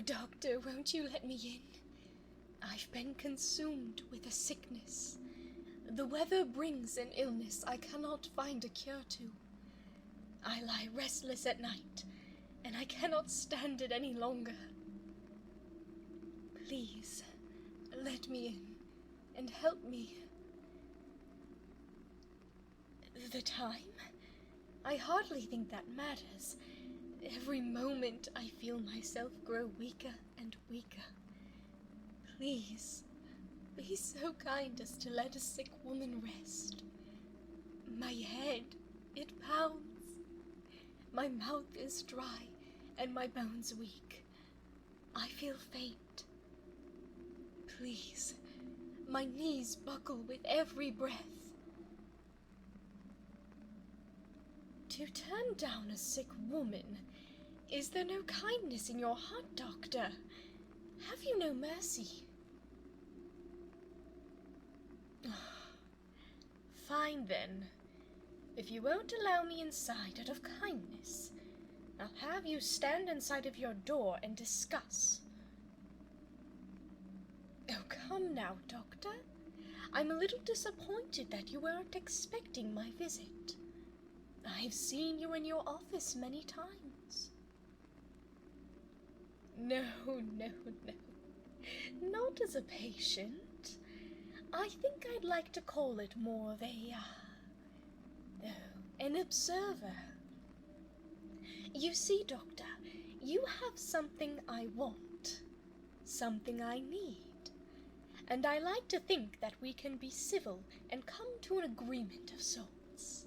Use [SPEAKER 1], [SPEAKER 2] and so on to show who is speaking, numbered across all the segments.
[SPEAKER 1] doctor, won't you let me in? I've been consumed with a sickness. The weather brings an illness I cannot find a cure to. I lie restless at night, and I cannot stand it any longer. Please, let me in, and help me. The time? I hardly think that matters. Every moment I feel myself grow weaker and weaker. Please, be so kind as to let a sick woman rest. My head, it pounds. My mouth is dry and my bones weak. I feel faint. Please, my knees buckle with every breath. To turn down a sick woman, is there no kindness in your heart, doctor? Have you no mercy? Fine then. If you won't allow me inside out of kindness, I'll have you stand inside of your door and discuss. Oh, come now, doctor. I'm a little disappointed that you weren't expecting my visit. I've seen you in your office many times. No. Not as a patient. I think I'd like to call it more of an observer. You see, doctor, you have something I want, something I need, and I like to think that we can be civil and come to an agreement of sorts.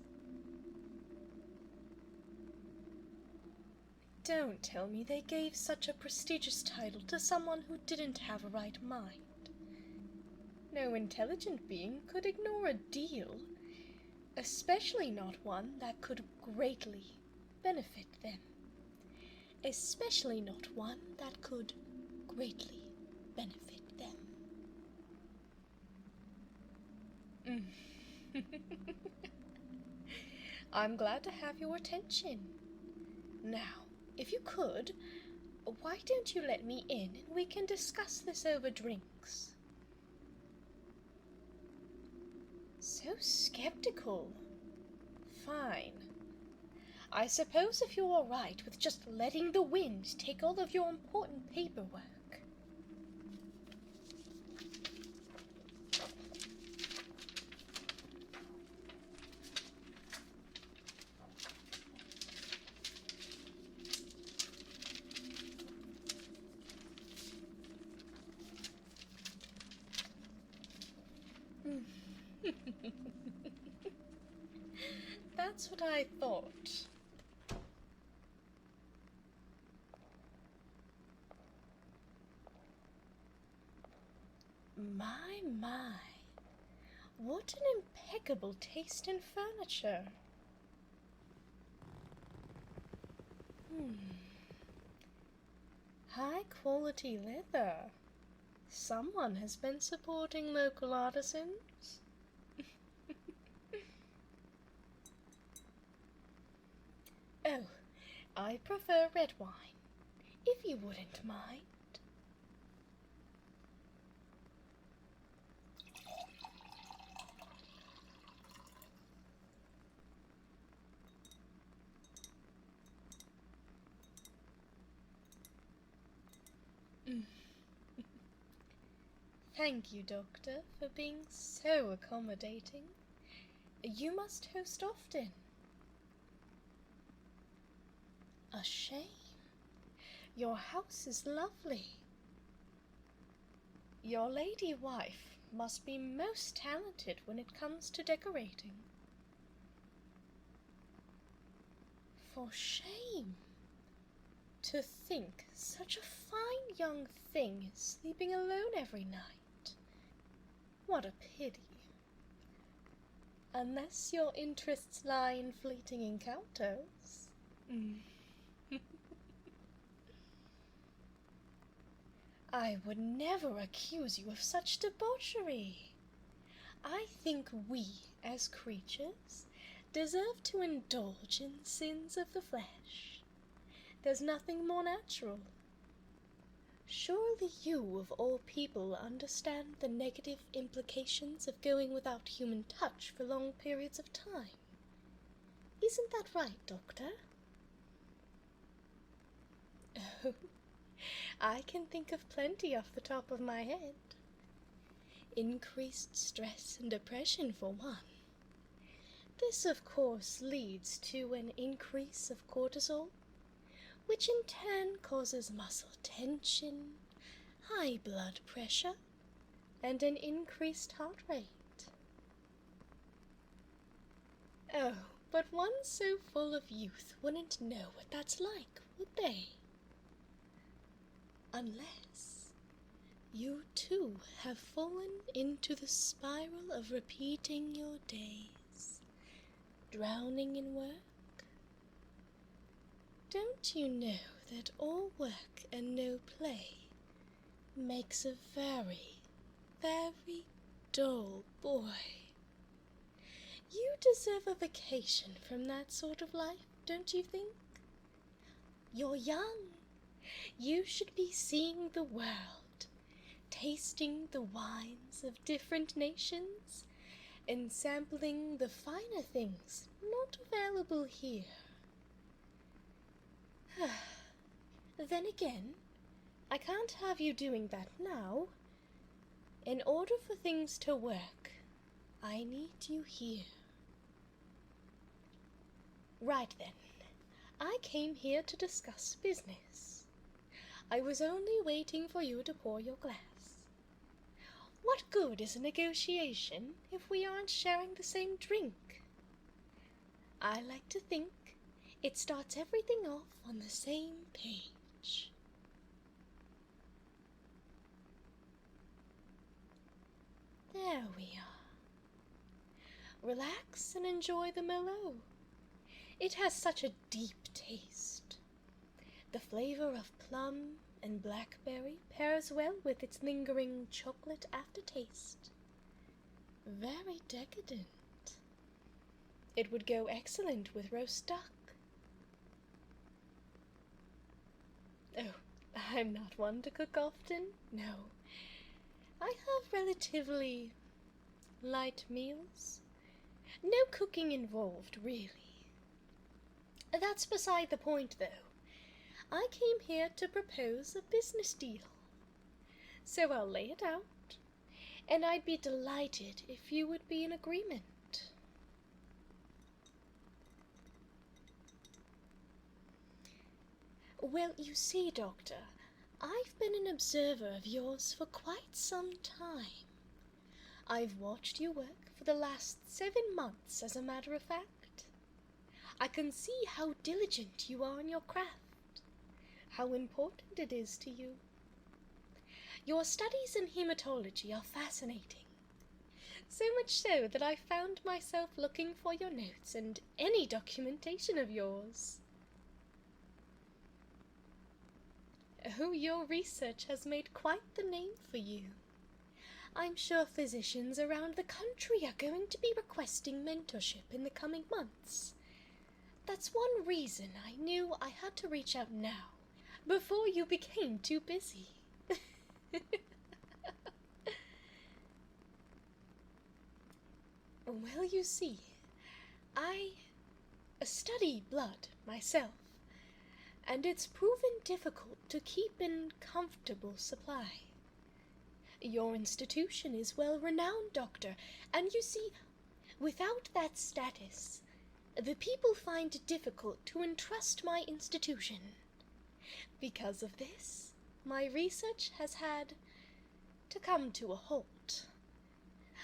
[SPEAKER 1] Don't tell me they gave such a prestigious title to someone who didn't have a right mind. No intelligent being could ignore a deal, especially not one that could greatly benefit them. Especially not one that could greatly benefit them. I'm glad to have your attention. Now, if you could, why don't you let me in and we can discuss this over drinks? So skeptical. Fine. I suppose if you're all right with just letting the wind take all of your important paperwork. That's what I thought. My. What an impeccable taste in furniture. High quality leather. Someone has been supporting local artisans. Oh, I prefer red wine, if you wouldn't mind. Thank you, Doctor, for being so accommodating. You must host often. A shame. Your house is lovely. Your lady wife must be most talented when it comes to decorating. For shame. To think such a fine young thing is sleeping alone every night. What a pity. Unless your interests lie in fleeting encounters. I would never accuse you of such debauchery. I think we, as creatures, deserve to indulge in sins of the flesh. There's nothing more natural. Surely you, of all people, understand the negative implications of going without human touch for long periods of time. Isn't that right, Doctor? Oh, I can think of plenty off the top of my head. Increased stress and depression, for one. This, of course, leads to an increase of cortisol, which in turn causes muscle tension, high blood pressure, and an increased heart rate. Oh, but one so full of youth wouldn't know what that's like, would they? Unless you too have fallen into the spiral of repeating your days, drowning in work. Don't you know that all work and no play makes a very, very dull boy? You deserve a vacation from that sort of life, don't you think? You're young. You should be seeing the world, tasting the wines of different nations, and sampling the finer things not available here. Then again, I can't have you doing that now. In order for things to work, I need you here. Right then, I came here to discuss business. I was only waiting for you to pour your glass. What good is a negotiation if we aren't sharing the same drink? I like to think it starts everything off on the same page. There we are. Relax and enjoy the Merlot. It has such a deep taste. The flavor of plum and blackberry pairs well with its lingering chocolate aftertaste. Very decadent. It would go excellent with roast duck. Oh, I'm not one to cook often, no. I have relatively light meals. No cooking involved, really. That's beside the point, though. I came here to propose a business deal. So I'll lay it out, and I'd be delighted if you would be in agreement. Well, you see, Doctor, I've been an observer of yours for quite some time. I've watched you work for the last 7 months, as a matter of fact. I can see how diligent you are in your craft, how important it is to you. Your studies in hematology are fascinating, so much so that I found myself looking for your notes and any documentation of yours. Oh, your research has made quite the name for you. I'm sure physicians around the country are going to be requesting mentorship in the coming months. That's one reason I knew I had to reach out now, before you became too busy. Well, you see, I study blood myself, and it's proven difficult to keep in comfortable supply. Your institution is well renowned, Doctor, and you see, without that status, the people find it difficult to entrust my institution. Because of this, my research has had to come to a halt.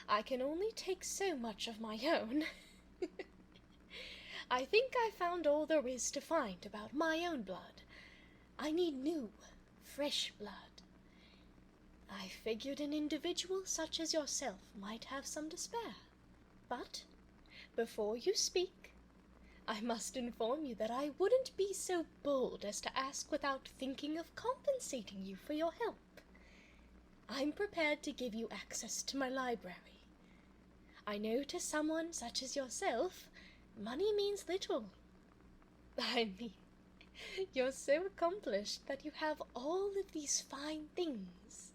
[SPEAKER 1] I can only take so much of my own. I think I found all there is to find about my own blood. I need new, fresh blood. I figured an individual such as yourself might have some to spare. But, before you speak, I must inform you that I wouldn't be so bold as to ask without thinking of compensating you for your help. I'm prepared to give you access to my library. I know to someone such as yourself, money means little. I mean, You're so accomplished that you have all of these fine things.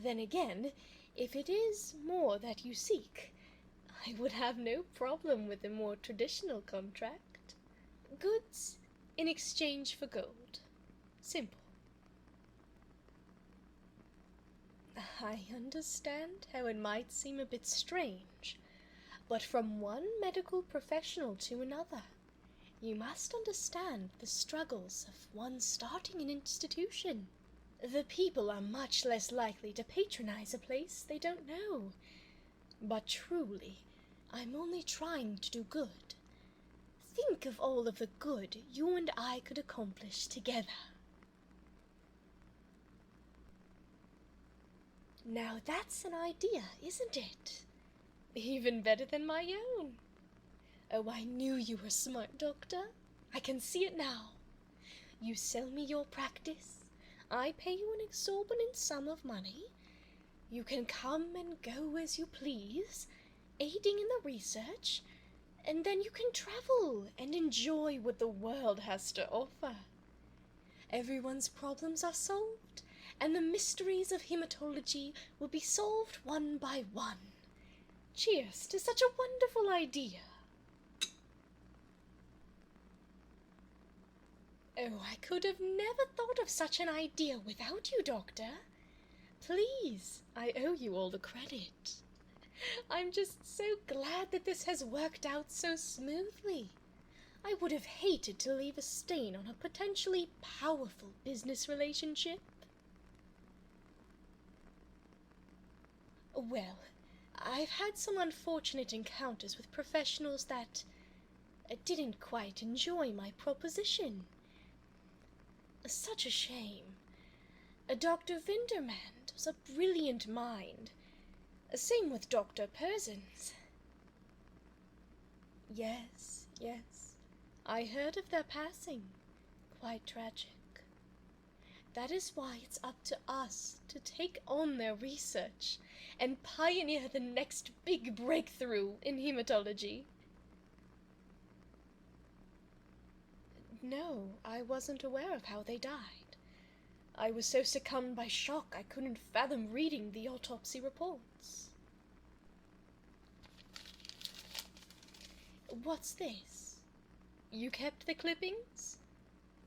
[SPEAKER 1] Then again, if it is more that you seek, I would have no problem with a more traditional contract. Goods in exchange for gold. Simple. I understand how it might seem a bit strange, but from one medical professional to another, you must understand the struggles of one starting an institution. The people are much less likely to patronize a place they don't know. But truly, I'm only trying to do good. Think of all of the good you and I could accomplish together. Now that's an idea, isn't it? Even better than my own. Oh, I knew you were smart, Doctor. I can see it now. You sell me your practice. I pay you an exorbitant sum of money. You can come and go as you please, aiding in the research, and then you can travel and enjoy what the world has to offer. Everyone's problems are solved, and the mysteries of hematology will be solved one by one. Cheers to such a wonderful idea. Oh, I could have never thought of such an idea without you, Doctor. Please, I owe you all the credit. I'm just so glad that this has worked out so smoothly. I would have hated to leave a stain on a potentially powerful business relationship. Well, I've had some unfortunate encounters with professionals that didn't quite enjoy my proposition. Such a shame. Dr. Vindermand was a brilliant mind. Same with Dr. Persons. Yes. I heard of their passing. Quite tragic. That is why it's up to us to take on their research and pioneer the next big breakthrough in hematology. No, I wasn't aware of how they died. I was so succumbed by shock I couldn't fathom reading the autopsy reports. What's this? You kept the clippings?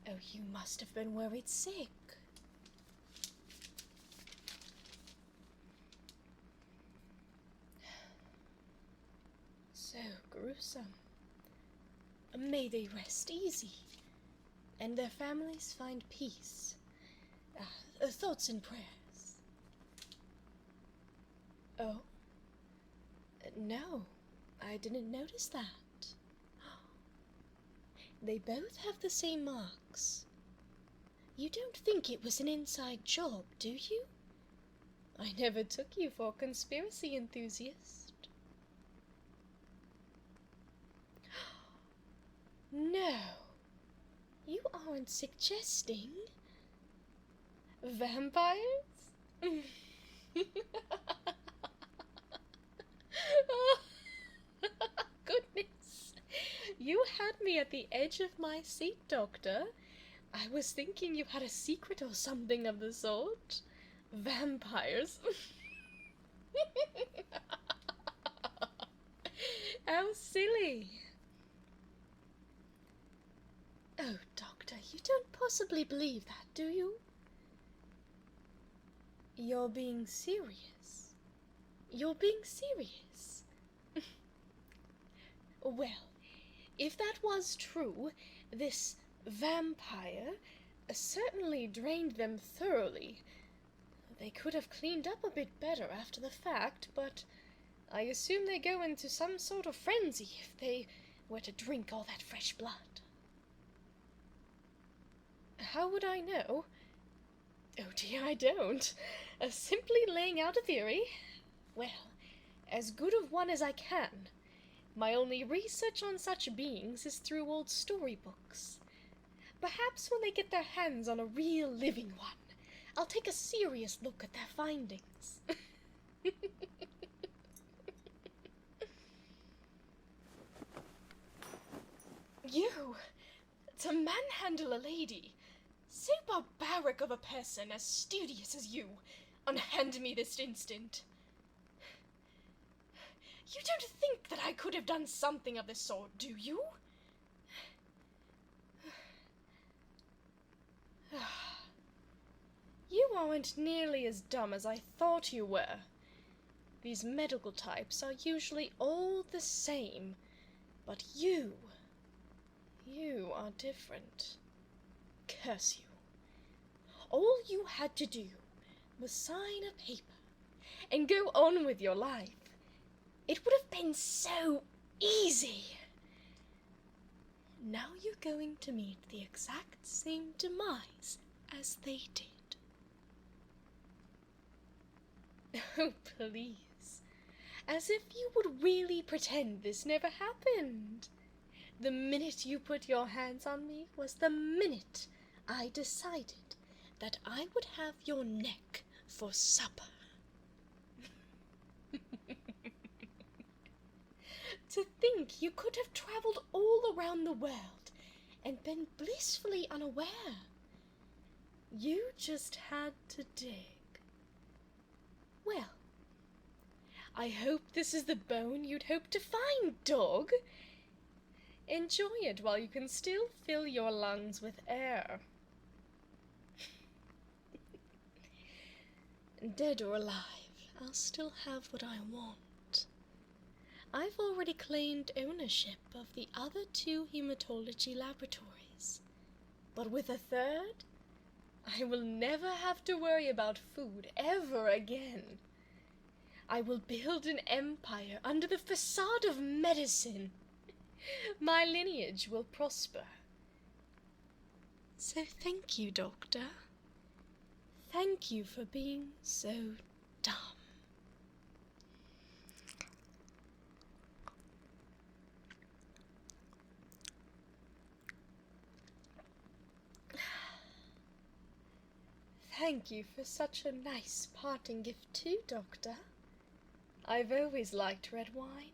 [SPEAKER 1] Oh, you must have been worried sick. So gruesome. May they rest easy, and their families find peace. Thoughts and prayers. Oh, no, I didn't notice that. They both have the same marks. You don't think it was an inside job, do you? I never took you for a conspiracy enthusiast. No, you aren't suggesting vampires? Oh, goodness, you had me at the edge of my seat, Doctor. I was thinking you had a secret or something of the sort. Vampires. How silly. Oh, Doctor, you don't possibly believe that, do you? You're being serious. You're being serious. Well, if that was true, this vampire certainly drained them thoroughly. They could have cleaned up a bit better after the fact, but I assume they go into some sort of frenzy if they were to drink all that fresh blood. How would I know? Oh dear, I don't. Simply laying out a theory. Well, as good of one as I can. My only research on such beings is through old storybooks. Perhaps when they get their hands on a real living one, I'll take a serious look at their findings. You, to manage manhandle a lady, so barbaric of a person as studious as you, unhand me this instant. You don't think that I could have done something of the sort, do you? You aren't nearly as dumb as I thought you were. These medical types are usually all the same, but you are different. Curse you. All you had to do was sign a paper and go on with your life. It would have been so easy. Now you're going to meet the exact same demise as they did. Oh, please. As if you would really pretend this never happened. The minute you put your hands on me was the minute I decided that I would have your neck for supper. To think you could have traveled all around the world and been blissfully unaware. You just had to dig. Well, I hope this is the bone you'd hoped to find, dog. Enjoy it while you can still fill your lungs with air. Dead or alive, I'll still have what I want. I've already claimed ownership of the other 2 hematology laboratories. But with a third, I will never have to worry about food ever again. I will build an empire under the facade of medicine. My lineage will prosper. So thank you, Doctor. Thank you for being so dumb. Thank you for such a nice parting gift too, Doctor. I've always liked red wine.